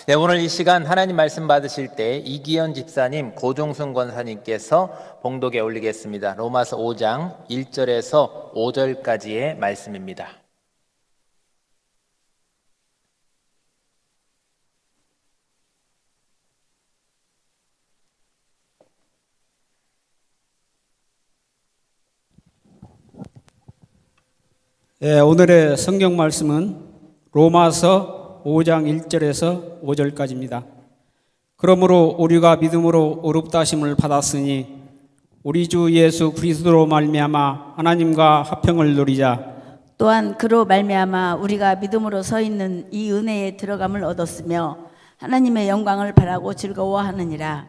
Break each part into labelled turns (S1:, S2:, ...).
S1: 네, 오늘 이 시간 하나님 말씀 받으실 때 이기현 집사님, 고종순 권사님께서 봉독에 올리겠습니다. 로마서 5장 1절에서 5절까지의 말씀입니다.
S2: 오늘의 성경 말씀은 로마서 5장 1절에서 5절까지입니다. 그러므로 우리가 믿음으로 의롭다 하심을 받았으니 우리 주 예수 그리스도로 말미암아 하나님과 화평을 누리자.
S3: 또한 그로 말미암아 우리가 믿음으로 서 있는 이 은혜에 들어감을 얻었으며 하나님의 영광을 바라고 즐거워하느니라.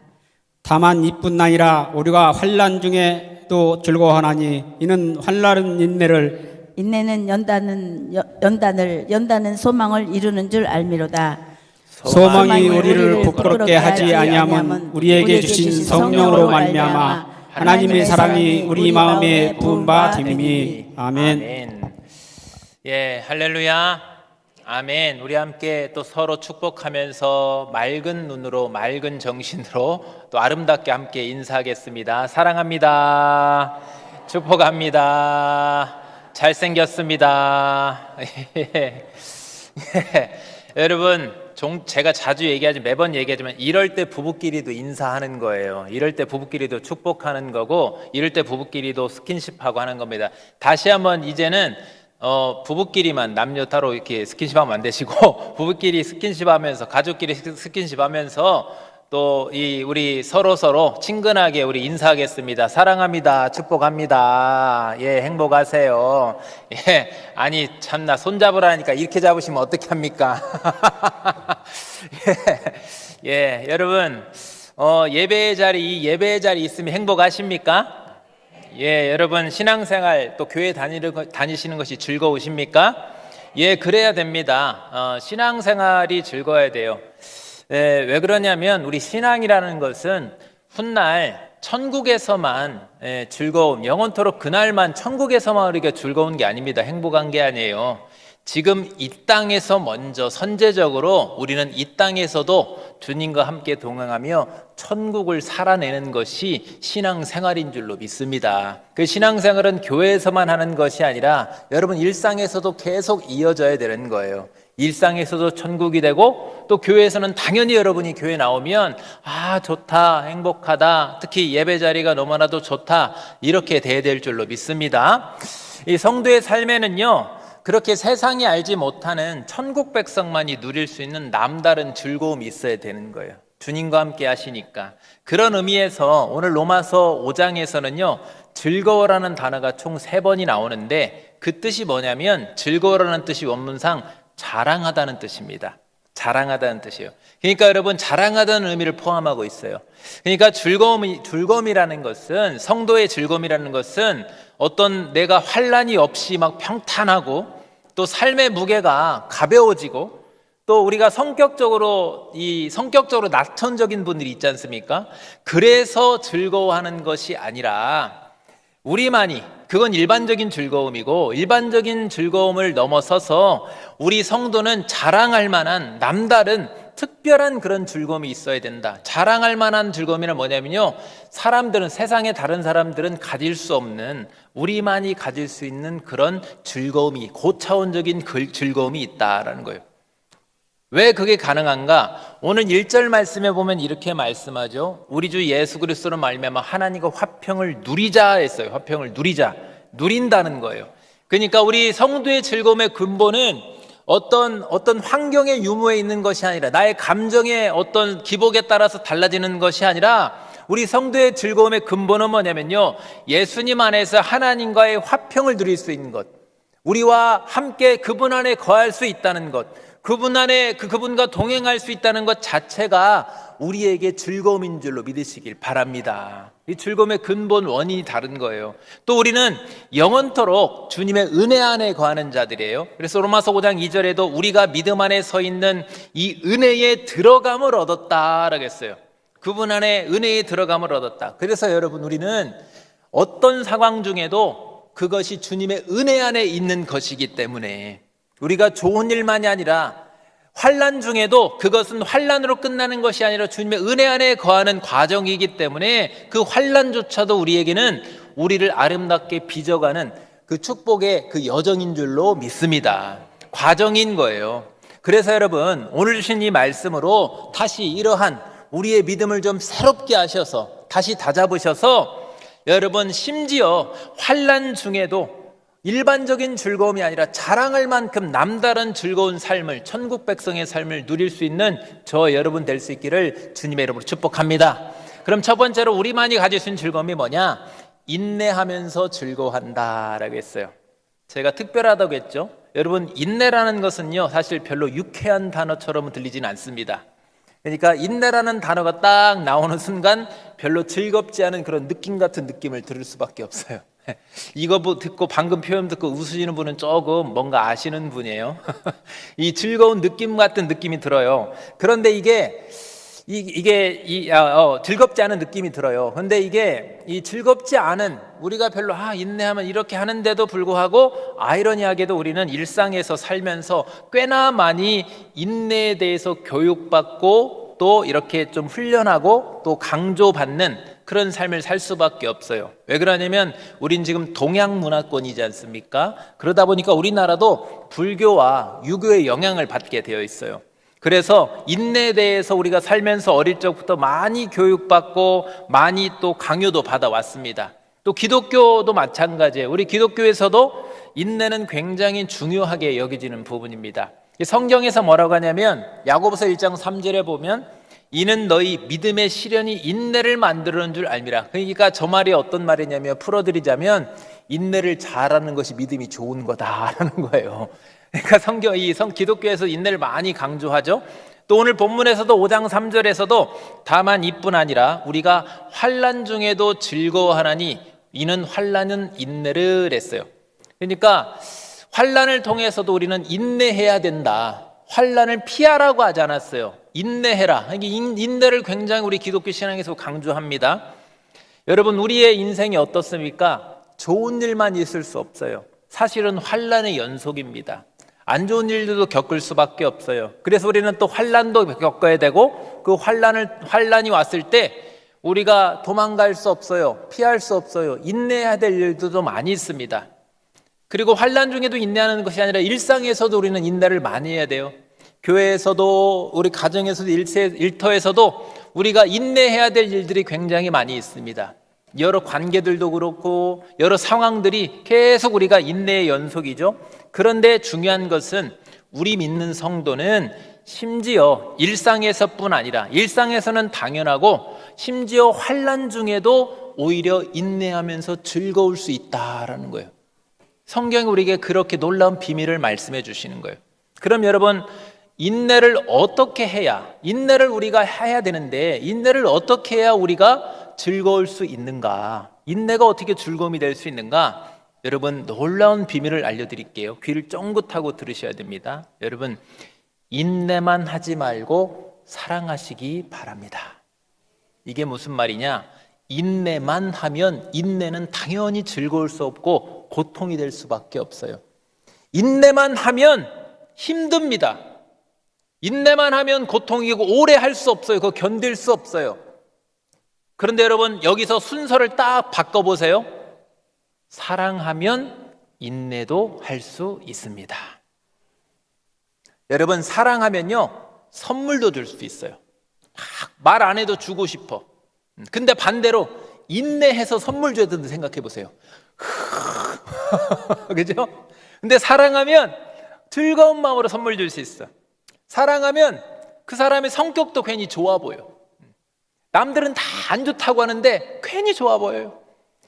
S3: 다만
S2: 이뿐 아니라 우리가 환난 중에 또 즐거워하나니 이는 환난은
S3: 인내는 연단을 소망을 이루는 줄 알미로다.
S2: 소망이 우리를 부끄럽게 하지 아니함은 우리에게 주신 성령으로 말미암아 하나님의 사랑이 우리 마음에 부은 바 됨이니. 아멘.
S1: 예, 할렐루야. 아멘. 우리 함께 또 서로 축복하면서 맑은 눈으로, 맑은 정신으로 또 아름답게 함께 인사하겠습니다. 사랑합니다. 축복합니다. 잘생겼습니다. 여러분, 제가 자주 매번 얘기하지만 이럴 때 부부끼리도 인사하는 거예요. 이럴 때 부부끼리도 축복하는 거고, 이럴 때 부부끼리도 스킨십하고 하는 겁니다. 다시 한번 이제는 부부끼리만 남녀 따로 이렇게 스킨십하면 안 되시고 부부끼리 스킨십하면서, 가족끼리 스킨십하면서 또 우리 서로 친근하게 우리 인사하겠습니다. 사랑합니다. 축복합니다. 예, 행복하세요. 예, 아니 참나 손잡으라니까 이렇게 잡으시면 어떻게 합니까? 예, 여러분 예배의 자리 있으면 행복하십니까? 예, 여러분 신앙생활 또 교회 다니시는 것이 즐거우십니까? 예, 그래야 됩니다. 신앙생활이 즐거워야 돼요. 왜 그러냐면 우리 신앙이라는 것은 훗날 천국에서만 즐거움, 영원토록 그날만 천국에서만 우리가 즐거운 게 아닙니다. 행복한 게 아니에요. 지금 이 땅에서 먼저 선제적으로 우리는 이 땅에서도 주님과 함께 동행하며 천국을 살아내는 것이 신앙생활인 줄로 믿습니다. 그 신앙생활은 교회에서만 하는 것이 아니라 여러분 일상에서도 계속 이어져야 되는 거예요. 일상에서도 천국이 되고 또 교회에서는 당연히 여러분이 교회 나오면 좋다, 행복하다, 특히 예배 자리가 너무나도 좋다, 이렇게 돼야 될 줄로 믿습니다. 이 성도의 삶에는요, 그렇게 세상이 알지 못하는 천국 백성만이 누릴 수 있는 남다른 즐거움이 있어야 되는 거예요. 주님과 함께 하시니까. 그런 의미에서 오늘 로마서 5장에서는요, 즐거워라는 단어가 총 3번이 나오는데 그 뜻이 뭐냐면 즐거워라는 뜻이 원문상 자랑하다는 뜻입니다. 자랑하다는 뜻이에요. 그러니까 여러분 자랑하다는 의미를 포함하고 있어요. 그러니까 즐거움이라는 것은, 성도의 즐거움이라는 것은 어떤 내가 환난이 없이 막 평탄하고 또 삶의 무게가 가벼워지고 또 우리가 성격적으로 낙천적인 분들이 있지 않습니까? 그래서 즐거워하는 것이 아니라 우리만이, 그건 일반적인 즐거움이고, 일반적인 즐거움을 넘어서서 우리 성도는 자랑할 만한 남다른 특별한 그런 즐거움이 있어야 된다. 자랑할 만한 즐거움이란 뭐냐면요, 세상의 다른 사람들은 가질 수 없는, 우리만이 가질 수 있는 그런 즐거움이, 고차원적인 즐거움이 있다라는 거예요. 왜 그게 가능한가? 오늘 1절 말씀에 보면 이렇게 말씀하죠. 우리 주 예수 그리스도로 말미암아 하나님과 화평을 누리자 했어요. 화평을 누린다는 거예요. 그러니까 우리 성도의 즐거움의 근본은 어떤 환경의 유무에 있는 것이 아니라, 나의 감정의 어떤 기복에 따라서 달라지는 것이 아니라, 우리 성도의 즐거움의 근본은 뭐냐면요, 예수님 안에서 하나님과의 화평을 누릴 수 있는 것, 우리와 함께 그분 안에 거할 수 있다는 것, 그분과 동행할 수 있다는 것 자체가 우리에게 즐거움인 줄로 믿으시길 바랍니다. 이 즐거움의 근본 원인이 다른 거예요. 또 우리는 영원토록 주님의 은혜 안에 거하는 자들이에요. 그래서 로마서 5장 2절에도 우리가 믿음 안에 서 있는 이 은혜에 들어감을 얻었다라고 했어요. 그분 안에 은혜에 들어감을 얻었다. 그래서 여러분, 우리는 어떤 상황 중에도 그것이 주님의 은혜 안에 있는 것이기 때문에 우리가 좋은 일만이 아니라 환난 중에도 그것은 환난으로 끝나는 것이 아니라 주님의 은혜 안에 거하는 과정이기 때문에 그 환난조차도 우리에게는 우리를 아름답게 빚어가는 그 축복의 그 여정인 줄로 믿습니다. 과정인 거예요. 그래서 여러분, 오늘 주신 이 말씀으로 다시 이러한 우리의 믿음을 좀 새롭게 하셔서 다시 다잡으셔서 여러분, 심지어 환난 중에도 일반적인 즐거움이 아니라 자랑할 만큼 남다른 즐거운 삶을, 천국 백성의 삶을 누릴 수 있는 저 여러분 될 수 있기를 주님의 이름으로 축복합니다. 그럼 첫 번째로 우리만이 가질 수 있는 즐거움이 뭐냐? 인내하면서 즐거워한다라고 했어요. 제가 특별하다고 했죠. 여러분, 인내라는 것은요, 사실 별로 유쾌한 단어처럼 들리진 않습니다. 그러니까 인내라는 단어가 딱 나오는 순간 별로 즐겁지 않은 그런 느낌 같은 느낌을 들을 수밖에 없어요. 이거 듣고 방금 표현 듣고 웃으시는 분은 조금 뭔가 아시는 분이에요. 이 즐거운 느낌 같은 느낌이 들어요. 그런데 이게 즐겁지 않은 느낌이 들어요. 그런데 이게 이 즐겁지 않은, 우리가 별로 인내하면 이렇게 하는데도 불구하고 아이러니하게도 우리는 일상에서 살면서 꽤나 많이 인내에 대해서 교육받고 또 이렇게 좀 훈련하고 또 강조받는 그런 삶을 살 수밖에 없어요. 왜 그러냐면 우린 지금 동양 문화권이지 않습니까? 그러다 보니까 우리나라도 불교와 유교의 영향을 받게 되어 있어요. 그래서 인내에 대해서 우리가 살면서 어릴 적부터 많이 교육받고 많이 또 강요도 받아왔습니다. 또 기독교도 마찬가지예요. 우리 기독교에서도 인내는 굉장히 중요하게 여겨지는 부분입니다. 성경에서 뭐라고 하냐면 야고보서 1장 3절에 보면 이는 너희 믿음의 시련이 인내를 만드는 줄 알미라. 그러니까 저 말이 어떤 말이냐면, 풀어드리자면 인내를 잘하는 것이 믿음이 좋은 거다라는 거예요. 그러니까 기독교에서 인내를 많이 강조하죠. 또 오늘 본문에서도 5장 3절에서도 다만 이뿐 아니라 우리가 환난 중에도 즐거워하나니 이는 환난은 인내를 했어요. 그러니까 환난을 통해서도 우리는 인내해야 된다. 환난을 피하라고 하지 않았어요. 인내해라. 인내를 굉장히 우리 기독교 신앙에서 강조합니다. 여러분, 우리의 인생이 어떻습니까? 좋은 일만 있을 수 없어요. 사실은 환난의 연속입니다. 안 좋은 일들도 겪을 수밖에 없어요. 그래서 우리는 또 환난도 겪어야 되고, 그 환난이 왔을 때 우리가 도망갈 수 없어요. 피할 수 없어요. 인내해야 될 일들도 많이 있습니다. 그리고 환난 중에도 인내하는 것이 아니라 일상에서도 우리는 인내를 많이 해야 돼요. 교회에서도, 우리 가정에서도, 일터에서도 우리가 인내해야 될 일들이 굉장히 많이 있습니다. 여러 관계들도 그렇고 여러 상황들이 계속 우리가 인내의 연속이죠. 그런데 중요한 것은 우리 믿는 성도는 심지어 일상에서뿐 아니라, 일상에서는 당연하고 심지어 환난 중에도 오히려 인내하면서 즐거울 수 있다라는 거예요. 성경이 우리에게 그렇게 놀라운 비밀을 말씀해 주시는 거예요. 그럼 여러분, 인내를 어떻게 해야, 인내를 우리가 해야 되는데 인내를 어떻게 해야 우리가 즐거울 수 있는가? 인내가 어떻게 즐거움이 될 수 있는가? 여러분, 놀라운 비밀을 알려드릴게요. 귀를 쫑긋하고 들으셔야 됩니다. 여러분, 인내만 하지 말고 사랑하시기 바랍니다. 이게 무슨 말이냐? 인내만 하면 인내는 당연히 즐거울 수 없고 고통이 될 수밖에 없어요. 인내만 하면 힘듭니다. 인내만 하면 고통이고 오래 할 수 없어요. 그거 견딜 수 없어요. 그런데 여러분, 여기서 순서를 딱 바꿔보세요. 사랑하면 인내도 할 수 있습니다. 여러분, 사랑하면요 선물도 줄 수 있어요. 말 안 해도 주고 싶어. 근데 반대로 인내해서 선물 줘야 된다 생각해 보세요. 그죠? 근데 사랑하면 즐거운 마음으로 선물 줄 수 있어. 사랑하면 그 사람의 성격도 괜히 좋아 보여. 남들은 다 안 좋다고 하는데 괜히 좋아 보여요.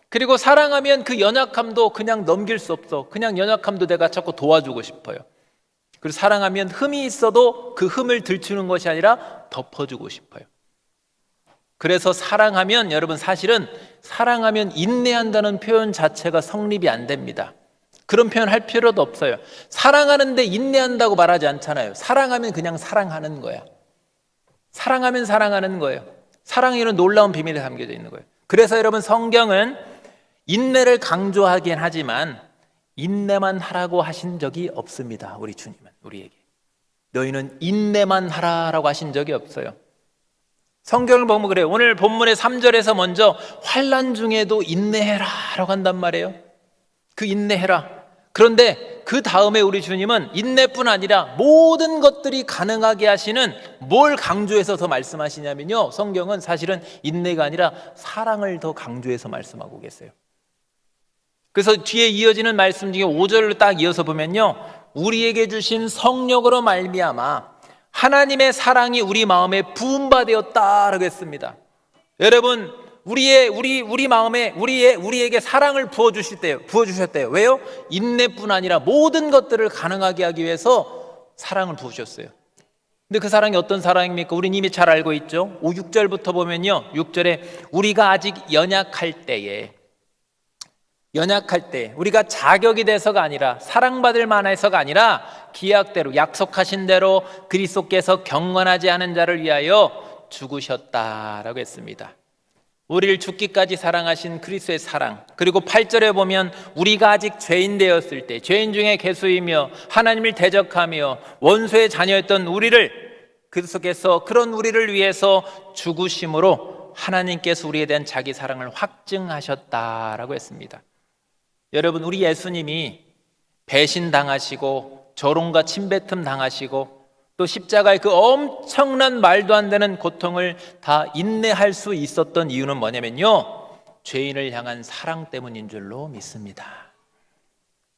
S1: 그리고 사랑하면 그 연약함도 그냥 넘길 수 없어. 그냥 연약함도 내가 자꾸 도와주고 싶어요. 그리고 사랑하면 흠이 있어도 그 흠을 들추는 것이 아니라 덮어주고 싶어요. 그래서 사랑하면, 여러분, 사실은 사랑하면 인내한다는 표현 자체가 성립이 안 됩니다. 그런 표현 할 필요도 없어요. 사랑하는데 인내한다고 말하지 않잖아요. 사랑하면 그냥 사랑하는 거야. 사랑하면 사랑하는 거예요. 사랑에는 놀라운 비밀이 담겨져 있는 거예요. 그래서 여러분, 성경은 인내를 강조하긴 하지만 인내만 하라고 하신 적이 없습니다. 우리 주님은 우리에게. 너희는 인내만 하라라고 하신 적이 없어요. 성경을 보면 그래요. 오늘 본문의 3절에서 먼저 환난 중에도 인내해라라고 한단 말이에요. 그 인내해라. 그런데 그 다음에 우리 주님은 인내뿐 아니라 모든 것들이 가능하게 하시는 뭘 강조해서 더 말씀하시냐면요, 성경은 사실은 인내가 아니라 사랑을 더 강조해서 말씀하고 계세요. 그래서 뒤에 이어지는 말씀 중에 5절로 딱 이어서 보면요, 우리에게 주신 성령으로 말미암아 하나님의 사랑이 우리 마음에 부음받았다라고 했습니다. 여러분, 우리 마음에 우리에게 사랑을 부어주셨대요. 왜요? 인내뿐 아니라 모든 것들을 가능하게 하기 위해서 사랑을 부으셨어요. 근데 그 사랑이 어떤 사랑입니까? 우린 이미 잘 알고 있죠. 5, 6절부터 보면요, 6절에 우리가 아직 연약할 때 우리가 자격이 돼서가 아니라 사랑받을 만해서가 아니라 기약대로 약속하신 대로 그리스도께서 경건하지 않은 자를 위하여 죽으셨다라고 했습니다. 우리를 죽기까지 사랑하신 그리스도의 사랑. 그리고 8절에 보면 우리가 아직 죄인 되었을 때, 죄인 중에 괴수이며 하나님을 대적하며 원수의 자녀였던 우리를 그리스도께서 그런 우리를 위해서 죽으심으로 하나님께서 우리에 대한 자기 사랑을 확증하셨다라고 했습니다. 여러분, 우리 예수님이 배신당하시고 조롱과 침뱉음 당하시고 또 십자가의 그 엄청난 말도 안 되는 고통을 다 인내할 수 있었던 이유는 뭐냐면요, 죄인을 향한 사랑 때문인 줄로 믿습니다.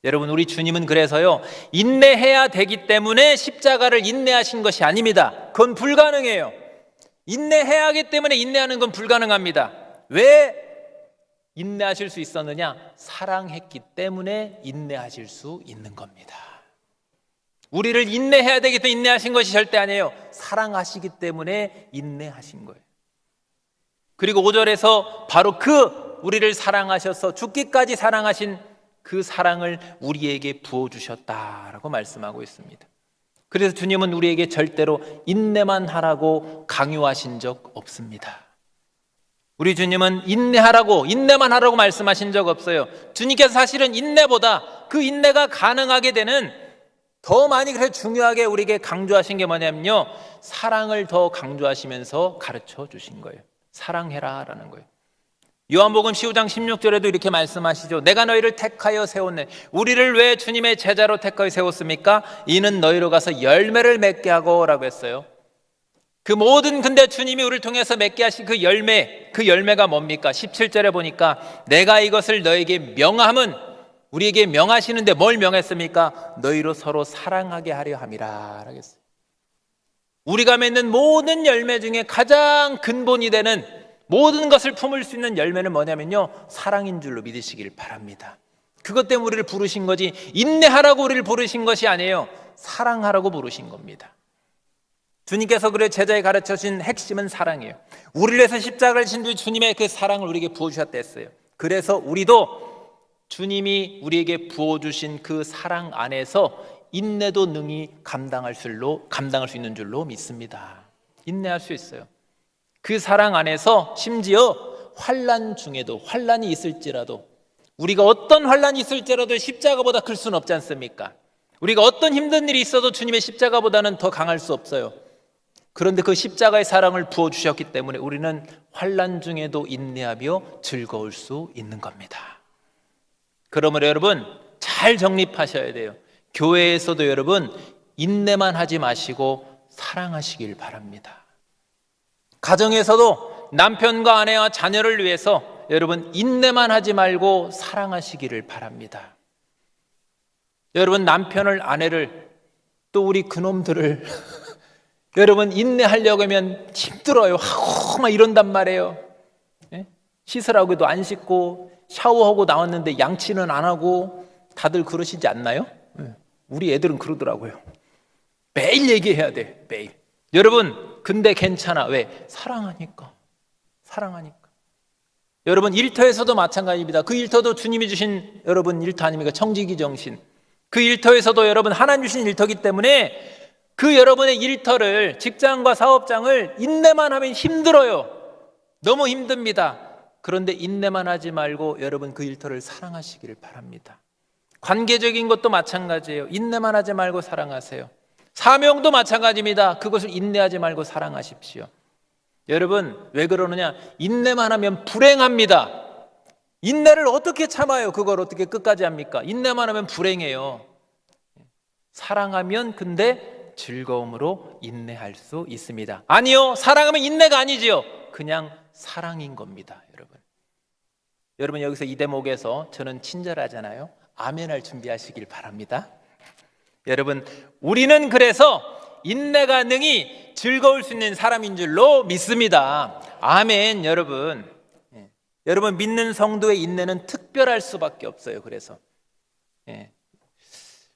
S1: 여러분, 우리 주님은 그래서요, 인내해야 되기 때문에 십자가를 인내하신 것이 아닙니다. 그건 불가능해요. 인내해야 하기 때문에 인내하는 건 불가능합니다. 왜 인내하실 수 있었느냐? 사랑했기 때문에 인내하실 수 있는 겁니다. 우리를 인내해야 되기 때문에 인내하신 것이 절대 아니에요. 사랑하시기 때문에 인내하신 거예요. 그리고 5절에서 바로 그 우리를 사랑하셔서 죽기까지 사랑하신 그 사랑을 우리에게 부어주셨다라고 말씀하고 있습니다. 그래서 주님은 우리에게 절대로 인내만 하라고 강요하신 적 없습니다. 우리 주님은 인내만 하라고 말씀하신 적 없어요. 주님께서 사실은 인내보다 그 인내가 가능하게 되는 더 많이 그래서 중요하게 우리에게 강조하신 게 뭐냐면요, 사랑을 더 강조하시면서 가르쳐 주신 거예요. 사랑해라 라는 거예요. 요한복음 15장 16절에도 이렇게 말씀하시죠. 내가 너희를 택하여 세웠네. 우리를 왜 주님의 제자로 택하여 세웠습니까? 이는 너희로 가서 열매를 맺게 하고 라고 했어요. 그 모든, 근데 주님이 우리를 통해서 맺게 하신 그 열매가 뭡니까? 17절에 보니까 내가 이것을 너에게 명함은, 우리에게 명하시는데 뭘 명했습니까? 너희로 서로 사랑하게 하려 함이라 하겠어요. 우리가 맺는 모든 열매 중에 가장 근본이 되는, 모든 것을 품을 수 있는 열매는 뭐냐면요, 사랑인 줄로 믿으시길 바랍니다. 그것 때문에 우리를 부르신 거지, 인내하라고 우리를 부르신 것이 아니에요. 사랑하라고 부르신 겁니다. 주님께서 그래 제자에 가르쳐주신 핵심은 사랑이에요. 우리를 위해서 십자가를 진 주님의 그 사랑을 우리에게 부어주셨다 했어요. 그래서 우리도 주님이 우리에게 부어주신 그 사랑 안에서 인내도 능히 감당할 수 있는 줄로 믿습니다. 인내할 수 있어요. 그 사랑 안에서 심지어 환난 중에도, 환난이 있을지라도, 우리가 어떤 환난이 있을지라도 십자가보다 클 수는 없지 않습니까? 우리가 어떤 힘든 일이 있어도 주님의 십자가보다는 더 강할 수 없어요. 그런데 그 십자가의 사랑을 부어주셨기 때문에 우리는 환난 중에도 인내하며 즐거울 수 있는 겁니다. 그러므로 여러분, 잘 정립하셔야 돼요. 교회에서도 여러분, 인내만 하지 마시고 사랑하시길 바랍니다. 가정에서도 남편과 아내와 자녀를 위해서 여러분, 인내만 하지 말고 사랑하시기를 바랍니다. 여러분, 남편을, 아내를, 또 우리 그놈들을 여러분, 인내하려고 하면 힘들어요. 하고 막 이런단 말이에요. 씻으라고 해도 안 씻고, 샤워하고 나왔는데 양치는 안 하고, 다들 그러시지 않나요? 우리 애들은 그러더라고요. 매일 얘기해야 돼, 매일. 여러분, 근데 괜찮아. 왜? 사랑하니까. 여러분, 일터에서도 마찬가지입니다. 그 일터도 주님이 주신 여러분 일터 아닙니까? 청지기 정신. 그 일터에서도 여러분 하나님 주신 일터이기 때문에 그 여러분의 일터를, 직장과 사업장을 인내만 하면 힘들어요. 너무 힘듭니다. 그런데 인내만 하지 말고 여러분 그 일터를 사랑하시기를 바랍니다. 관계적인 것도 마찬가지예요. 인내만 하지 말고 사랑하세요. 사명도 마찬가지입니다. 그것을 인내하지 말고 사랑하십시오. 여러분, 왜 그러느냐? 인내만 하면 불행합니다. 인내를 어떻게 참아요? 그걸 어떻게 끝까지 합니까? 인내만 하면 불행해요. 사랑하면 근데 즐거움으로 인내할 수 있습니다. 아니요, 사랑하면 인내가 아니지요. 그냥 사랑인 겁니다. 여러분 여기서 이 대목에서 저는 친절하잖아요. 아멘할 준비하시길 바랍니다. 여러분, 우리는 그래서 인내가 능히 즐거울 수 있는 사람인 줄로 믿습니다. 아멘. 여러분 믿는 성도의 인내는 특별할 수밖에 없어요. 그래서 왜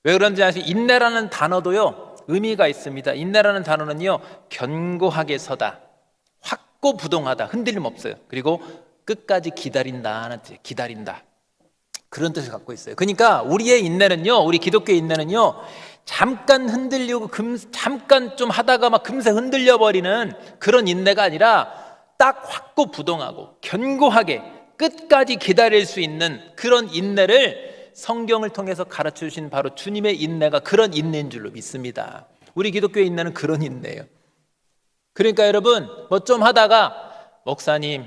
S1: 그런지 아시죠? 인내라는 단어도요 의미가 있습니다. 인내라는 단어는요 견고하게 서다, 확고부동하다, 흔들림 없어요. 그리고 끝까지 기다린다 하는 뜻, 기다린다, 그런 뜻을 갖고 있어요. 그러니까 우리의 인내는요, 우리 기독교의 인내는요, 잠깐 흔들리고 잠깐 좀 하다가 막 금세 흔들려 버리는 그런 인내가 아니라 딱 확고부동하고 견고하게 끝까지 기다릴 수 있는 그런 인내를 성경을 통해서 가르쳐 주신 바로 주님의 인내가 그런 인내인 줄로 믿습니다. 우리 기독교의 인내는 그런 인내예요. 그러니까 여러분, 뭐 좀 하다가 목사님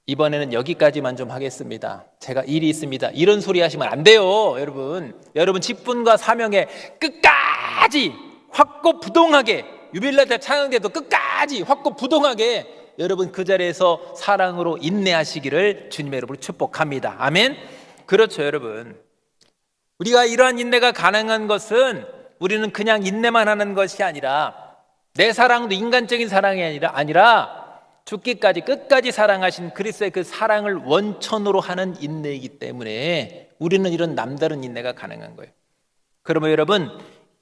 S1: 이번에는 여기까지만 좀 하겠습니다, 제가 일이 있습니다, 이런 소리 하시면 안 돼요. 여러분 직분과 사명에 끝까지 확고부동하게, 유빌라 때 찬양 때도 끝까지 확고부동하게 여러분 그 자리에서 사랑으로 인내하시기를 주님의 이름으로 축복합니다. 아멘. 그렇죠. 여러분, 우리가 이러한 인내가 가능한 것은 우리는 그냥 인내만 하는 것이 아니라, 내 사랑도 인간적인 사랑이 아니라 죽기까지 끝까지 사랑하신 그리스도의 그 사랑을 원천으로 하는 인내이기 때문에 우리는 이런 남다른 인내가 가능한 거예요. 그러면 여러분,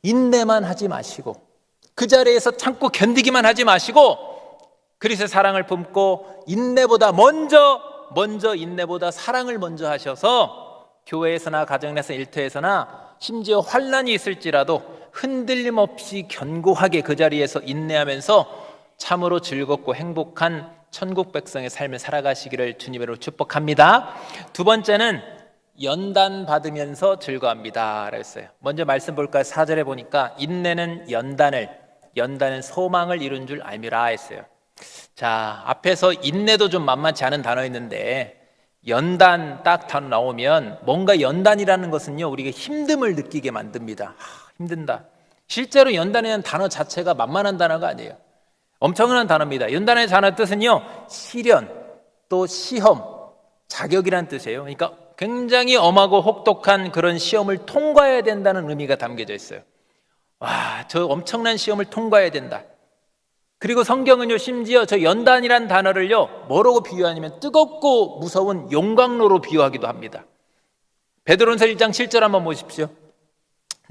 S1: 인내만 하지 마시고 그 자리에서 참고 견디기만 하지 마시고 그리스도의 사랑을 품고 인내보다 먼저 인내보다 사랑을 먼저 하셔서 교회에서나 가정에서 일터에서나 심지어 환난이 있을지라도 흔들림 없이 견고하게 그 자리에서 인내하면서 참으로 즐겁고 행복한 천국 백성의 삶을 살아가시기를 주님으로 축복합니다. 두 번째는 연단 받으면서 즐거워합니다 라고 했어요. 먼저 말씀 볼까요? 4절에 보니까 인내는 연단은 소망을 이룬 줄 알미라 했어요. 자, 앞에서 인내도 좀 만만치 않은 단어였는데 연단 딱 단어 나오면 뭔가 연단이라는 것은요 우리가 힘듦을 느끼게 만듭니다. 힘든다. 실제로 연단이라는 단어 자체가 만만한 단어가 아니에요. 엄청난 단어입니다. 연단의 단어 뜻은요 시련, 또 시험, 자격이라는 뜻이에요. 그러니까 굉장히 엄하고 혹독한 그런 시험을 통과해야 된다는 의미가 담겨져 있어요. 와, 저 엄청난 시험을 통과해야 된다. 그리고 성경은요 심지어 저 연단이란 단어를요 뭐라고 비유하냐면 뜨겁고 무서운 용광로로 비유하기도 합니다. 베드로전서 1장 7절 한번 보십시오.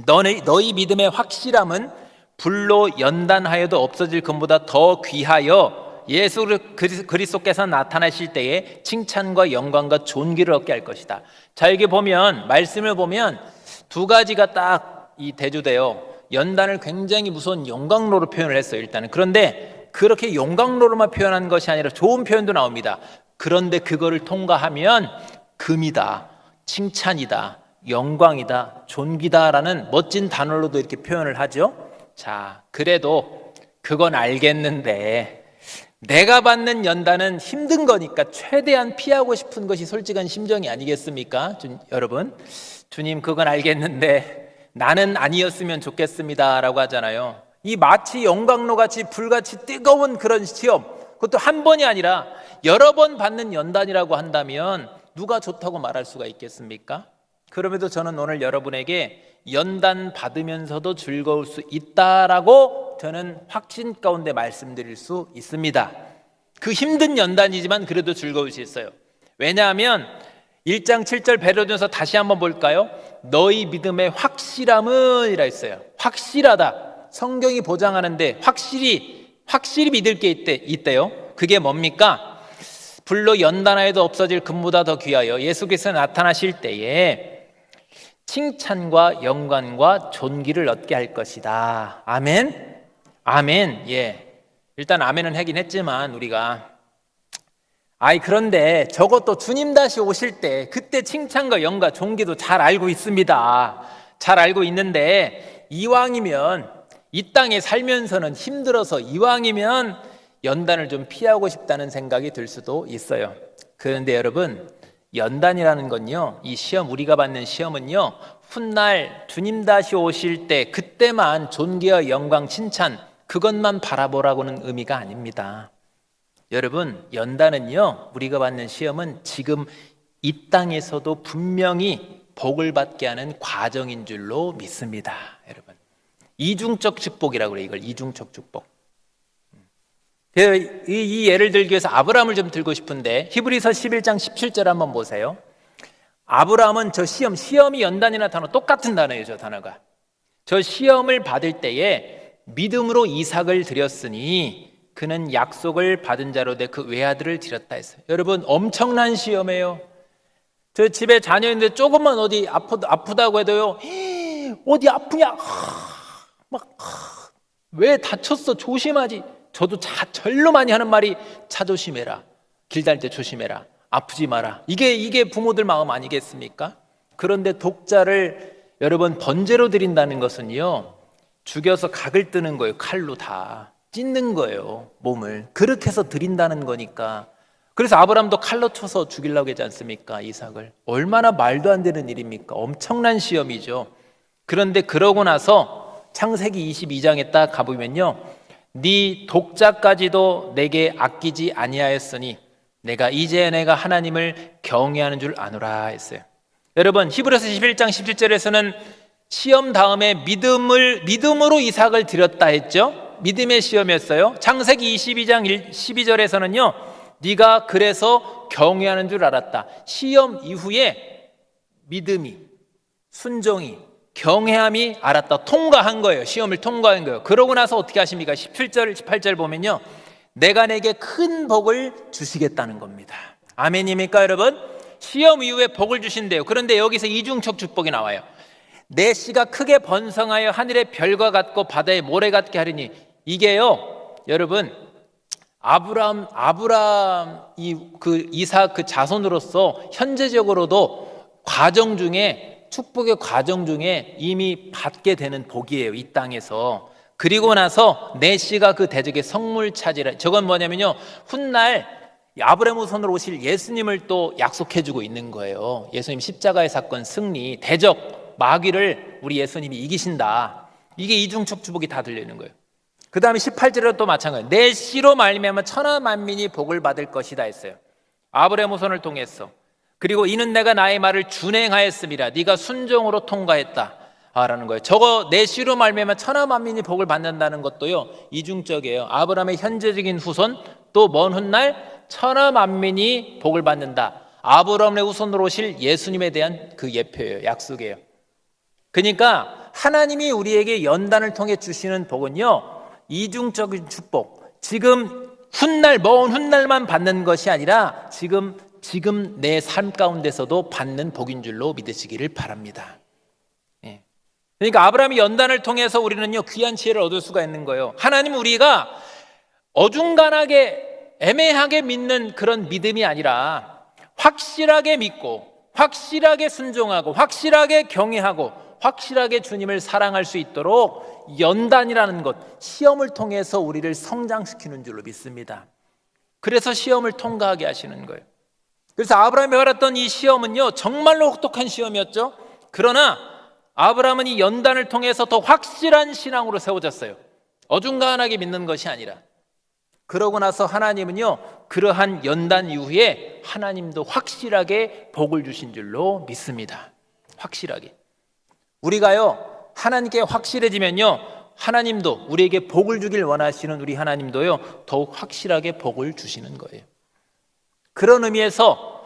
S1: 너희 믿음의 확실함은 불로 연단하여도 없어질 것보다 더 귀하여 예수 그리스도께서 나타나실 때에 칭찬과 영광과 존귀를 얻게 할 것이다. 자, 여기 보면 말씀을 보면 두 가지가 딱 이 대조돼요. 연단을 굉장히 무서운 용광로로 표현을 했어요. 일단은. 그런데 그렇게 용광로로만 표현한 것이 아니라 좋은 표현도 나옵니다. 그런데 그거를 통과하면 금이다, 칭찬이다, 영광이다, 존귀다라는 멋진 단어로도 이렇게 표현을 하죠. 자, 그래도 그건 알겠는데 내가 받는 연단은 힘든 거니까 최대한 피하고 싶은 것이 솔직한 심정이 아니겠습니까? 여러분, 주님 그건 알겠는데 나는 아니었으면 좋겠습니다 라고 하잖아요. 이 마치 영광로같이 불같이 뜨거운 그런 시험, 그것도 한 번이 아니라 여러 번 받는 연단이라고 한다면 누가 좋다고 말할 수가 있겠습니까? 그럼에도 저는 오늘 여러분에게 연단 받으면서도 즐거울 수 있다라고 저는 확신 가운데 말씀드릴 수 있습니다. 그 힘든 연단이지만 그래도 즐거울 수 있어요. 왜냐하면 1장 7절 베드로전서 다시 한번 볼까요? 너희 믿음의 확실함은 이라 했어요. 확실하다. 성경이 보장하는데 확실히 믿을 게 있대요. 그게 뭡니까? 불로 연단하여도 없어질 금보다 더 귀하여 예수께서 나타나실 때에 칭찬과 영광과 존귀를 얻게 할 것이다. 아멘. 아멘. 예. 일단 아멘은 하긴 했지만 우리가 그런데 저것도 주님 다시 오실 때 그때 칭찬과 영광, 존귀도 잘 알고 있습니다. 잘 알고 있는데 이왕이면 이 땅에 살면서는 힘들어서 이왕이면 연단을 좀 피하고 싶다는 생각이 들 수도 있어요. 그런데 여러분, 연단이라는 건요, 이 시험, 우리가 받는 시험은요, 훗날 주님 다시 오실 때 그때만 존귀와 영광, 칭찬, 그것만 바라보라고는 의미가 아닙니다. 여러분, 연단은요, 우리가 받는 시험은 지금 이 땅에서도 분명히 복을 받게 하는 과정인 줄로 믿습니다. 여러분, 이중적 축복이라고 그래요. 이걸 이중적 축복. 이 예를 들기 위해서 아브라함을 좀 들고 싶은데 히브리서 11장 17절 한번 보세요. 아브라함은 저 시험이 연단이나 단어 똑같은 단어예요. 저 단어가. 저 시험을 받을 때에 믿음으로 이삭을 드렸으니 그는 약속을 받은 자로 돼 그 외아들을 드렸다 했어요. 여러분, 엄청난 시험이에요. 저 집에 자녀 있는데 조금만 어디 아프다고 해도요, 어디 아프냐, 왜 다쳤어, 조심하지. 저도 절로 많이 하는 말이 차 조심해라, 길 다닐 때 조심해라, 아프지 마라. 이게 부모들 마음 아니겠습니까? 그런데 독자를 여러분 번제로 드린다는 것은요, 죽여서 각을 뜨는 거예요. 칼로 다 찢는 거예요, 몸을. 그렇게 해서 드린다는 거니까. 그래서 아브라함도 칼로 쳐서 죽이려고 하지 않습니까? 이삭을. 얼마나 말도 안 되는 일입니까? 엄청난 시험이죠. 그런데 그러고 나서 창세기 22장에 딱 가보면요, 네 독자까지도 내게 아끼지 아니하였으니 내가 하나님을 경외하는 줄 아노라 했어요. 여러분, 히브리서 11장 17절에서는 시험 다음에 믿음으로 이삭을 드렸다 했죠. 믿음의 시험이었어요. 창세기 22장 12절에서는요, 네가 그래서 경외하는 줄 알았다. 시험 이후에 믿음이, 순종이, 경외함이 알았다. 통과한 거예요. 시험을 통과한 거예요. 그러고 나서 어떻게 하십니까? 17절, 18절 보면요, 내가 내게 큰 복을 주시겠다는 겁니다. 아멘입니까, 여러분? 시험 이후에 복을 주신대요. 그런데 여기서 이중적 축복이 나와요. 내 씨가 크게 번성하여 하늘의 별과 같고 바다의 모래 같게 하리니. 이게요, 여러분, 아브라함 이삭 그 자손으로서 현재적으로도 과정 중에, 축복의 과정 중에 이미 받게 되는 복이에요. 이 땅에서. 그리고 나서 내 씨가 그 대적의 성물 차지라. 저건 뭐냐면요, 훗날 아브라함 후손으로 오실 예수님을 또 약속해주고 있는 거예요. 예수님 십자가의 사건 승리, 대적 마귀를 우리 예수님이 이기신다. 이게 이중적 축복이 다 들리는 거예요. 그 다음에 18절에도 또 마찬가지예요. 내 씨로 말미암아 천하 만민이 복을 받을 것이다 했어요. 아브라함 후손을 통해서. 그리고 이는 내가 나의 말을 준행하였음이라. 네가 순종으로 통과했다 라는 거예요. 저거 내 씨로 말미암아 천하 만민이 복을 받는다는 것도요, 이중적이에요. 아브라함의 현재적인 후손, 또 먼 훗날 천하 만민이 복을 받는다. 아브라함의 후손으로 오실 예수님에 대한 그 예표예요. 약속이에요. 그러니까 하나님이 우리에게 연단을 통해 주시는 복은요, 이중적인 축복, 지금 먼 훗날만 받는 것이 아니라 지금 내 삶 가운데서도 받는 복인 줄로 믿으시기를 바랍니다. 그러니까 아브라함이 연단을 통해서 우리는요, 귀한 지혜를 얻을 수가 있는 거예요. 하나님은 우리가 어중간하게 애매하게 믿는 그런 믿음이 아니라 확실하게 믿고, 확실하게 순종하고, 확실하게 경외하고, 확실하게 주님을 사랑할 수 있도록 연단이라는 것, 시험을 통해서 우리를 성장시키는 줄로 믿습니다. 그래서 시험을 통과하게 하시는 거예요. 그래서 아브라함이 받았던 이 시험은요, 정말로 혹독한 시험이었죠. 그러나 아브라함은 이 연단을 통해서 더 확실한 신앙으로 세워졌어요. 어중간하게 믿는 것이 아니라. 그러고 나서 하나님은요, 그러한 연단 이후에 하나님도 확실하게 복을 주신 줄로 믿습니다. 확실하게. 우리가요, 하나님께 확실해지면요, 하나님도 우리에게 복을 주길 원하시는 우리 하나님도요, 더욱 확실하게 복을 주시는 거예요. 그런 의미에서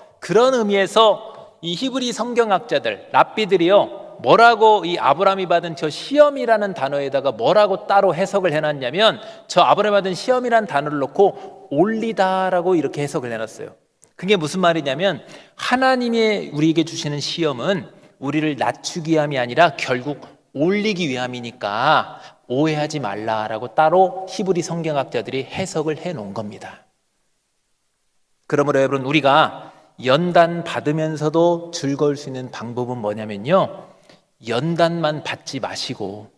S1: 이 히브리 성경학자들, 랍비들이요, 뭐라고 이 아브라함이 받은 저 시험이라는 단어에다가 뭐라고 따로 해석을 해놨냐면, 저 아브라함이 받은 시험이라는 단어를 놓고 올리다라고 이렇게 해석을 해놨어요. 그게 무슨 말이냐면, 하나님이 우리에게 주시는 시험은 우리를 낮추기 위함이 아니라 결국 올리기 위함이니까 오해하지 말라라고 따로 히브리 성경학자들이 해석을 해놓은 겁니다. 그러므로 여러분, 우리가 연단 받으면서도 즐거울 수 있는 방법은 뭐냐면요, 연단만 받지 마시고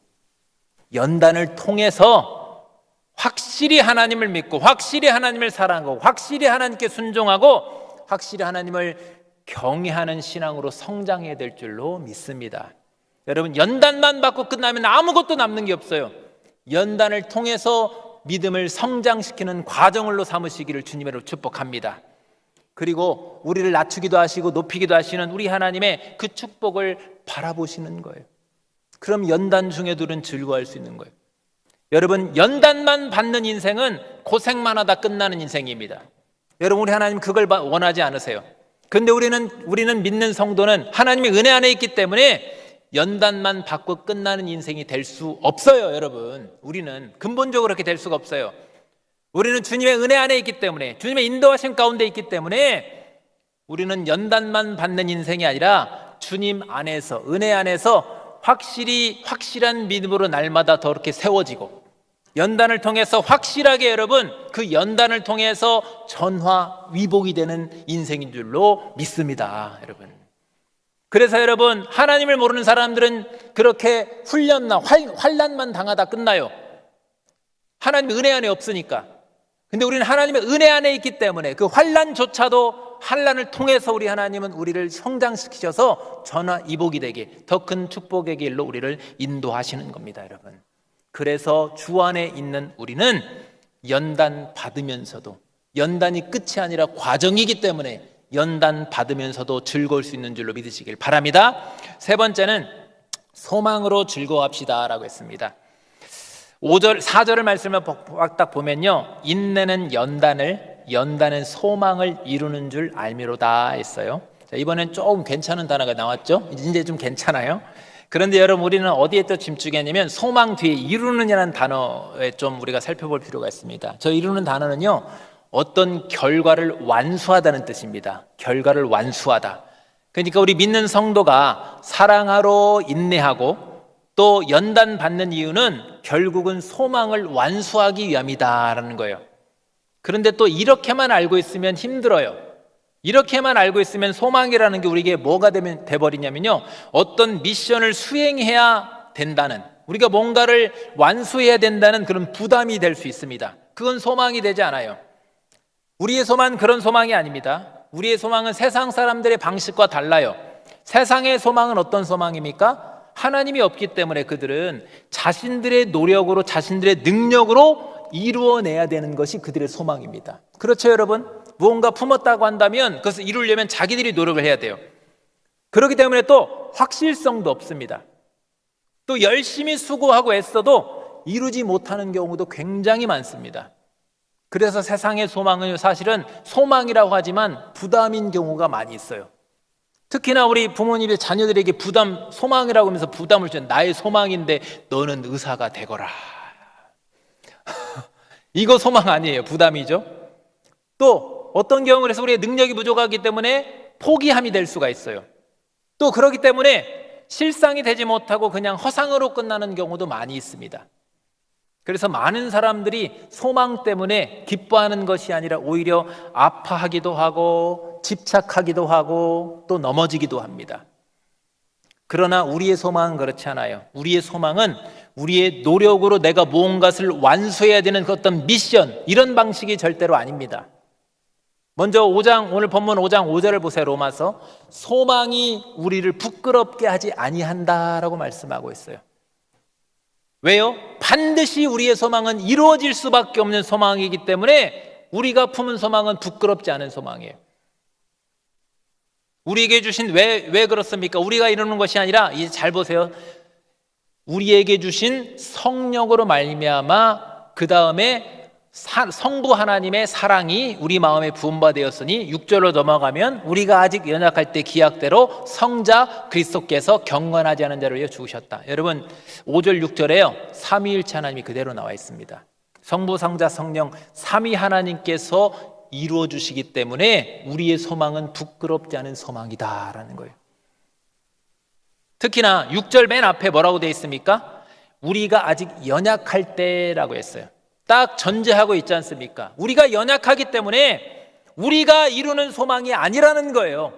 S1: 연단을 통해서 확실히 하나님을 믿고 확실히 하나님을 사랑하고 확실히 하나님께 순종하고 확실히 하나님을 경외하는 신앙으로 성장해야 될 줄로 믿습니다. 여러분, 연단만 받고 끝나면 아무것도 남는 게 없어요. 연단을 통해서 믿음을 성장시키는 과정으로 삼으시기를 주님으로 축복합니다. 그리고 우리를 낮추기도 하시고 높이기도 하시는 우리 하나님의 그 축복을 바라보시는 거예요. 그럼 연단 중에도 우리는 즐거워할 수 있는 거예요. 여러분, 연단만 받는 인생은 고생만 하다 끝나는 인생입니다. 여러분, 우리 하나님 그걸 원하지 않으세요. 그런데 우리는 믿는 성도는 하나님의 은혜 안에 있기 때문에 연단만 받고 끝나는 인생이 될 수 없어요. 여러분, 우리는 근본적으로 그렇게 될 수가 없어요. 우리는 주님의 은혜 안에 있기 때문에, 주님의 인도하심 가운데 있기 때문에 우리는 연단만 받는 인생이 아니라 주님 안에서, 은혜 안에서 확실한 믿음으로 날마다 더 이렇게 세워지고, 연단을 통해서 확실하게 여러분 그 연단을 통해서 전화 위복이 되는 인생인 줄로 믿습니다. 여러분, 그래서 여러분, 하나님을 모르는 사람들은 그렇게 훈련나 환난만 당하다 끝나요. 하나님의 은혜 안에 없으니까. 근데 우리는 하나님의 은혜 안에 있기 때문에 그 환난조차도 환난을 통해서 우리 하나님은 우리를 성장시키셔서 전화 이복이 되게 더 큰 축복의 길로 우리를 인도하시는 겁니다. 여러분, 그래서 주 안에 있는 우리는 연단 받으면서도, 연단이 끝이 아니라 과정이기 때문에 연단 받으면서도 즐거울 수 있는 줄로 믿으시길 바랍니다. 세 번째는 소망으로 즐거워합시다 라고 했습니다. 4절을 말씀을 딱 보면요, 인내는 연단은 소망을 이루는 줄 알미로다 했어요. 자, 이번엔 조금 괜찮은 단어가 나왔죠. 이제 좀 괜찮아요. 그런데 여러분, 우리는 어디에 또 집중했냐면 소망 뒤에 이루는이라는 단어에 좀 우리가 살펴볼 필요가 있습니다. 저 이루는 단어는요, 어떤 결과를 완수하다는 뜻입니다. 결과를 완수하다. 그러니까 우리 믿는 성도가 사랑하러 인내하고 또 연단 받는 이유는 결국은 소망을 완수하기 위함이다라는 거예요. 그런데 또 이렇게만 알고 있으면 힘들어요. 이렇게만 알고 있으면 소망이라는 게 우리에게 뭐가 돼버리냐면요, 어떤 미션을 수행해야 된다는, 우리가 뭔가를 완수해야 된다는 그런 부담이 될 수 있습니다. 그건 소망이 되지 않아요. 우리의 소망은 그런 소망이 아닙니다. 우리의 소망은 세상 사람들의 방식과 달라요. 세상의 소망은 어떤 소망입니까? 하나님이 없기 때문에 그들은 자신들의 노력으로, 자신들의 능력으로 이루어내야 되는 것이 그들의 소망입니다. 그렇죠, 여러분? 무언가 품었다고 한다면 그것을 이루려면 자기들이 노력을 해야 돼요. 그렇기 때문에 또 확실성도 없습니다. 또 열심히 수고하고 애써도 이루지 못하는 경우도 굉장히 많습니다. 그래서 세상의 소망은 사실은 소망이라고 하지만 부담인 경우가 많이 있어요. 특히나 우리 부모님이 자녀들에게 소망이라고 하면서 부담을 주는, 나의 소망인데 너는 의사가 되거라. 이거 소망 아니에요. 부담이죠. 또 어떤 경우는 그래서 우리의 능력이 부족하기 때문에 포기함이 될 수가 있어요. 또 그렇기 때문에 실상이 되지 못하고 그냥 허상으로 끝나는 경우도 많이 있습니다. 그래서 많은 사람들이 소망 때문에 기뻐하는 것이 아니라 오히려 아파하기도 하고 집착하기도 하고 또 넘어지기도 합니다. 그러나 우리의 소망은 그렇지 않아요. 우리의 소망은 우리의 노력으로 내가 무언가를 완수해야 되는 그 어떤 미션, 이런 방식이 절대로 아닙니다. 먼저 오늘 본문 5장 5절을 보세요. 로마서. 소망이 우리를 부끄럽게 하지 아니한다라고 말씀하고 있어요. 왜요? 반드시 우리의 소망은 이루어질 수밖에 없는 소망이기 때문에 우리가 품은 소망은 부끄럽지 않은 소망이에요. 우리에게 주신 왜 그렇습니까? 우리가 이루는 것이 아니라, 이제 잘 보세요. 우리에게 주신 성령으로 말미암아 그 다음에 성부 하나님의 사랑이 우리 마음에 부음받았으니 6절로 넘어가면 우리가 아직 연약할 때 기약대로 성자 그리스도께서 경건하지 않은 자를 위해 죽으셨다. 여러분, 5절 6절에요, 삼위일체 하나님이 그대로 나와 있습니다. 성부, 성자, 성령 삼위 하나님께서 이루어 주시기 때문에 우리의 소망은 부끄럽지 않은 소망이다라는 거예요. 특히나 6절 맨 앞에 뭐라고 되어 있습니까? 우리가 아직 연약할 때라고 했어요. 딱 전제하고 있지 않습니까? 우리가 연약하기 때문에 우리가 이루는 소망이 아니라는 거예요.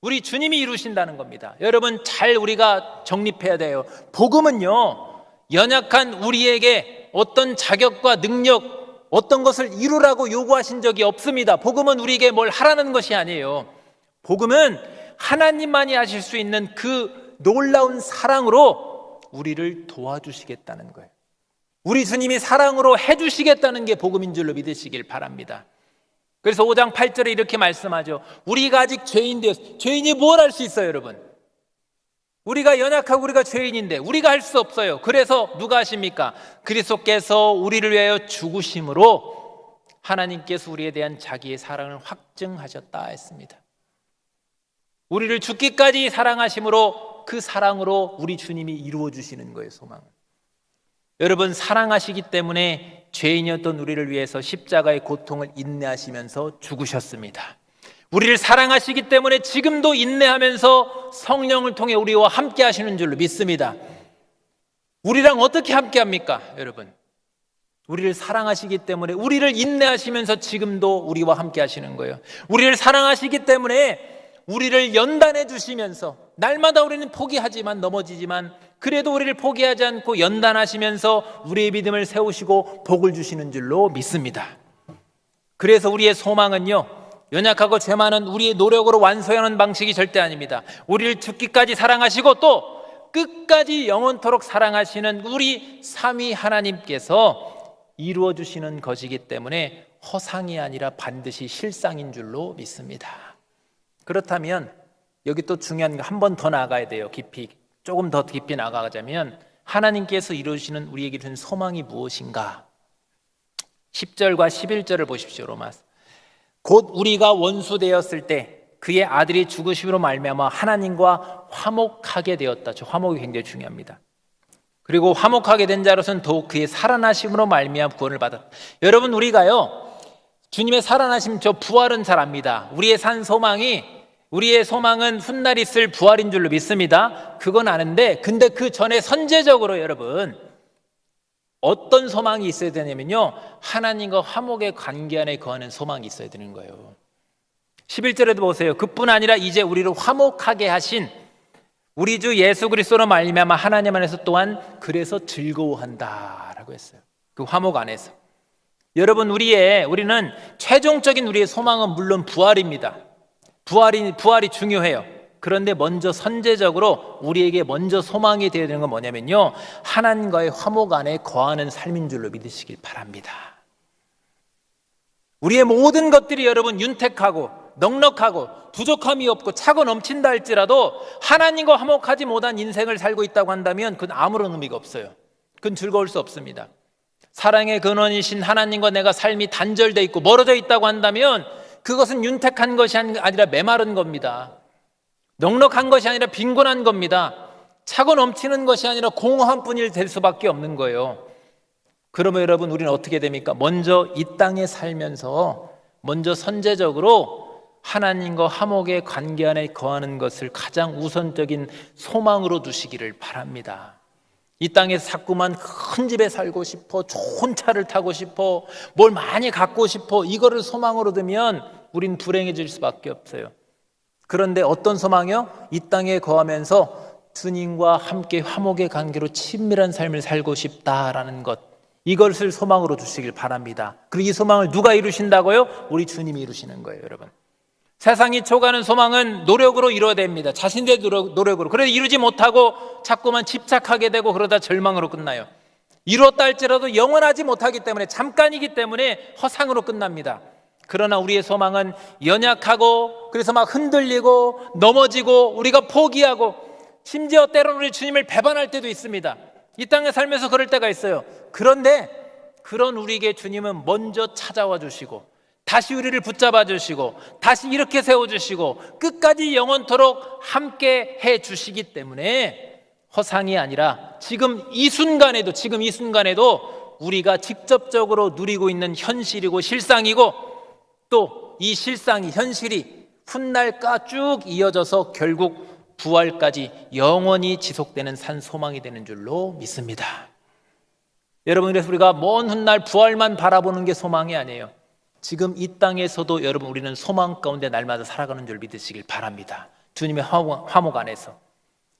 S1: 우리 주님이 이루신다는 겁니다. 여러분, 잘 우리가 정립해야 돼요. 복음은요, 연약한 우리에게 어떤 자격과 능력, 어떤 것을 이루라고 요구하신 적이 없습니다. 복음은 우리에게 뭘 하라는 것이 아니에요. 복음은 하나님만이 하실 수 있는 그 놀라운 사랑으로 우리를 도와주시겠다는 거예요. 우리 주님이 사랑으로 해주시겠다는 게 복음인 줄로 믿으시길 바랍니다. 그래서 5장 8절에 이렇게 말씀하죠. 우리가 아직 죄인인데, 죄인이 뭘 할 수 있어요, 여러분? 우리가 연약하고 우리가 죄인인데 우리가 할 수 없어요. 그래서 누가 하십니까? 그리스도께서 우리를 위하여 죽으심으로 하나님께서 우리에 대한 자기의 사랑을 확증하셨다 했습니다. 우리를 죽기까지 사랑하심으로 그 사랑으로 우리 주님이 이루어 주시는 거예요, 소망을. 여러분, 사랑하시기 때문에 죄인이었던 우리를 위해서 십자가의 고통을 인내하시면서 죽으셨습니다. 우리를 사랑하시기 때문에 지금도 인내하면서 성령을 통해 우리와 함께 하시는 줄로 믿습니다. 우리랑 어떻게 함께 합니까, 여러분? 우리를 사랑하시기 때문에 우리를 인내하시면서 지금도 우리와 함께 하시는 거예요. 우리를 사랑하시기 때문에 우리를 연단해 주시면서 날마다 우리는 포기하지만 넘어지지만 그래도 우리를 포기하지 않고 연단하시면서 우리의 믿음을 세우시고 복을 주시는 줄로 믿습니다. 그래서 우리의 소망은요, 연약하고 죄 많은 우리의 노력으로 완소하는 방식이 절대 아닙니다. 우리를 죽기까지 사랑하시고 또 끝까지 영원토록 사랑하시는 우리 삼위 하나님께서 이루어 주시는 것이기 때문에 허상이 아니라 반드시 실상인 줄로 믿습니다. 그렇다면 여기 또 중요한 거 한 번 더 나가야 돼요. 조금 더 깊이 나가자면 하나님께서 이루시는 우리에게 주는 소망이 무엇인가? 10절과 11절을 보십시오. 로마서. 곧 우리가 원수 되었을 때 그의 아들이 죽으심으로 말미암아 하나님과 화목하게 되었다. 저 화목이 굉장히 중요합니다. 그리고 화목하게 된 자로서는 더욱 그의 살아나심으로 말미암아 구원을 받았다. 여러분, 우리가요 주님의 살아나심, 저 부활은 잘 압니다. 우리의 소망은 훗날 있을 부활인 줄로 믿습니다. 그건 아는데, 근데 그 전에 선제적으로 여러분 어떤 소망이 있어야 되냐면요, 하나님과 화목의 관계 안에 거하는 소망이 있어야 되는 거예요. 11절에도 보세요. 그뿐 아니라 이제 우리를 화목하게 하신 우리 주 예수 그리스도로 말미암아 하나님 안에서 또한 그래서 즐거워한다라고 했어요. 그 화목 안에서. 여러분, 우리는 최종적인 우리의 소망은 물론 부활입니다. 부활이 중요해요. 그런데 먼저 선제적으로 우리에게 먼저 소망이 되어야 되는 건 뭐냐면요, 하나님과의 화목 안에 거하는 삶인 줄로 믿으시길 바랍니다. 우리의 모든 것들이 여러분 윤택하고 넉넉하고 부족함이 없고 차고 넘친다 할지라도 하나님과 화목하지 못한 인생을 살고 있다고 한다면 그건 아무런 의미가 없어요. 그건 즐거울 수 없습니다. 사랑의 근원이신 하나님과 내가 삶이 단절되어 있고 멀어져 있다고 한다면 그것은 윤택한 것이 아니라 메마른 겁니다. 넉넉한 것이 아니라 빈곤한 겁니다. 차고 넘치는 것이 아니라 공허한 뿐이 될 수밖에 없는 거예요. 그러면 여러분, 우리는 어떻게 됩니까? 먼저 이 땅에 살면서 먼저 선제적으로 하나님과 화목의 관계 안에 거하는 것을 가장 우선적인 소망으로 두시기를 바랍니다. 이 땅에서 자꾸만 큰 집에 살고 싶어, 좋은 차를 타고 싶어, 뭘 많이 갖고 싶어, 이거를 소망으로 두면 우린 불행해질 수밖에 없어요. 그런데 어떤 소망이요? 이 땅에 거하면서 주님과 함께 화목의 관계로 친밀한 삶을 살고 싶다라는 것, 이것을 소망으로 두시길 바랍니다. 그리고 이 소망을 누가 이루신다고요? 우리 주님이 이루시는 거예요, 여러분. 세상이 초가는 소망은 노력으로 이루어야 됩니다. 자신의 노력으로. 그래도 이루지 못하고 자꾸만 집착하게 되고 그러다 절망으로 끝나요. 이루었다 할지라도 영원하지 못하기 때문에, 잠깐이기 때문에 허상으로 끝납니다. 그러나 우리의 소망은 연약하고 그래서 막 흔들리고 넘어지고 우리가 포기하고 심지어 때로는 우리 주님을 배반할 때도 있습니다. 이 땅에 살면서 그럴 때가 있어요. 그런데 그런 우리에게 주님은 먼저 찾아와 주시고 다시 우리를 붙잡아 주시고 다시 이렇게 세워주시고 끝까지 영원토록 함께 해 주시기 때문에 허상이 아니라 지금 이 순간에도 우리가 직접적으로 누리고 있는 현실이고 실상이고 또 이 실상이, 현실이 훗날까 쭉 이어져서 결국 부활까지 영원히 지속되는 산 소망이 되는 줄로 믿습니다. 여러분, 그래서 우리가 먼 훗날 부활만 바라보는 게 소망이 아니에요. 지금 이 땅에서도 여러분, 우리는 소망 가운데 날마다 살아가는 줄 믿으시길 바랍니다. 주님의 화목 안에서.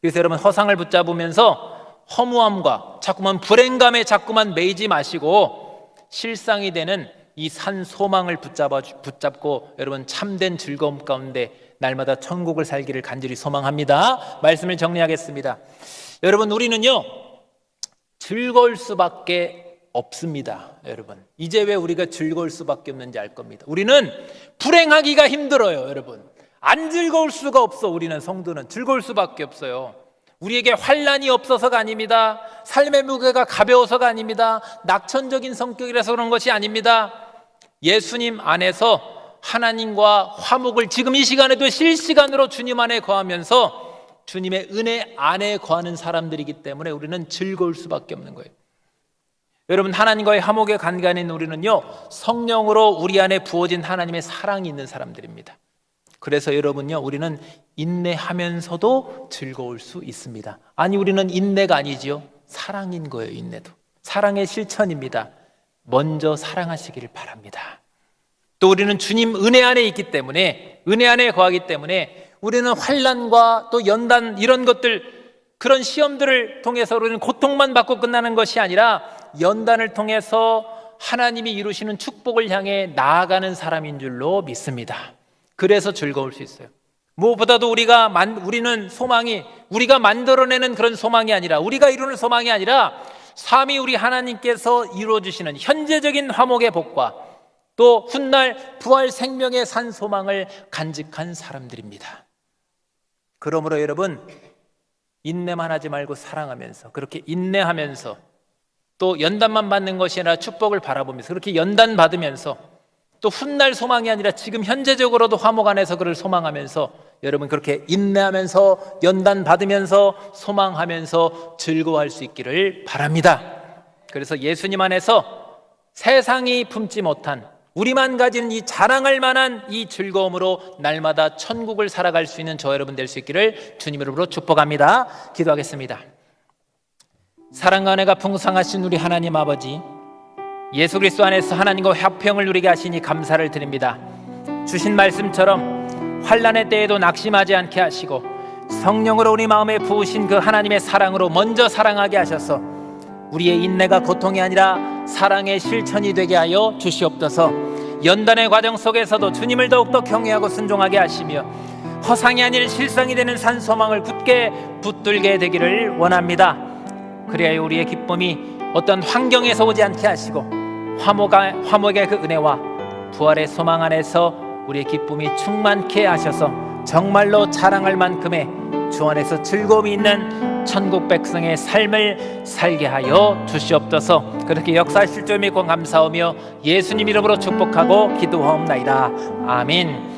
S1: 그래서 여러분, 허상을 붙잡으면서 허무함과 자꾸만 불행감에 자꾸만 매이지 마시고 실상이 되는 이 산 소망을 붙잡고 여러분 참된 즐거움 가운데 날마다 천국을 살기를 간절히 소망합니다. 말씀을 정리하겠습니다. 여러분, 우리는요 즐거울 수밖에 없습니다. 여러분, 이제 왜 우리가 즐거울 수밖에 없는지 알 겁니다. 우리는 불행하기가 힘들어요. 여러분, 안 즐거울 수가 없어. 우리는 성도는 즐거울 수밖에 없어요. 우리에게 환난이 없어서가 아닙니다. 삶의 무게가 가벼워서가 아닙니다. 낙천적인 성격이라서 그런 것이 아닙니다. 예수님 안에서 하나님과 화목을 지금 이 시간에도 실시간으로 주님 안에 거하면서 주님의 은혜 안에 거하는 사람들이기 때문에 우리는 즐거울 수밖에 없는 거예요. 여러분, 하나님과의 화목의 관계에 있는 우리는요 성령으로 우리 안에 부어진 하나님의 사랑이 있는 사람들입니다. 그래서 여러분요, 우리는 인내하면서도 즐거울 수 있습니다. 아니, 우리는 인내가 아니지요, 사랑인 거예요. 인내도 사랑의 실천입니다. 먼저 사랑하시기를 바랍니다. 또 우리는 주님 은혜 안에 있기 때문에, 은혜 안에 거하기 때문에 우리는 환난과 또 연단, 이런 것들, 그런 시험들을 통해서 우리는 고통만 받고 끝나는 것이 아니라 연단을 통해서 하나님이 이루시는 축복을 향해 나아가는 사람인 줄로 믿습니다. 그래서 즐거울 수 있어요. 무엇보다도 우리는 소망이, 우리가 만들어내는 그런 소망이 아니라, 우리가 이루는 소망이 아니라 삼위 우리 하나님께서 이루어주시는 현재적인 화목의 복과 또 훗날 부활 생명의 산 소망을 간직한 사람들입니다. 그러므로 여러분, 인내만 하지 말고 사랑하면서, 그렇게 인내하면서, 또 연단만 받는 것이 아니라 축복을 바라보면서 그렇게 연단 받으면서, 또 훗날 소망이 아니라 지금 현재적으로도 화목 안에서 그를 소망하면서, 여러분 그렇게 인내하면서 연단 받으면서 소망하면서 즐거워할 수 있기를 바랍니다. 그래서 예수님 안에서 세상이 품지 못한, 우리만 가지는 이 자랑할 만한 이 즐거움으로 날마다 천국을 살아갈 수 있는 저 여러분 될 수 있기를 주님 이름으로 축복합니다. 기도하겠습니다. 사랑과 은혜가 풍성하신 우리 하나님 아버지, 예수 그리스도 안에서 하나님과 화평을 누리게 하시니 감사를 드립니다. 주신 말씀처럼 환난의 때에도 낙심하지 않게 하시고 성령으로 우리 마음에 부으신 그 하나님의 사랑으로 먼저 사랑하게 하셔서 우리의 인내가 고통이 아니라 사랑의 실천이 되게 하여 주시옵소서. 연단의 과정 속에서도 주님을 더욱더 경외하고 순종하게 하시며 허상이 아닌 실상이 되는 산소망을 굳게 붙들게 되기를 원합니다. 그래야 우리의 기쁨이 어떤 환경에서 오지 않게 하시고 화목의 그 은혜와 부활의 소망 안에서 우리의 기쁨이 충만케 하셔서 정말로 자랑할 만큼의 주 안에서 즐거움이 있는 천국 백성의 삶을 살게 하여 주시옵소서. 그렇게 역사하실 줄 믿고 감사하며 예수님 이름으로 축복하고 기도하옵나이다. 아멘.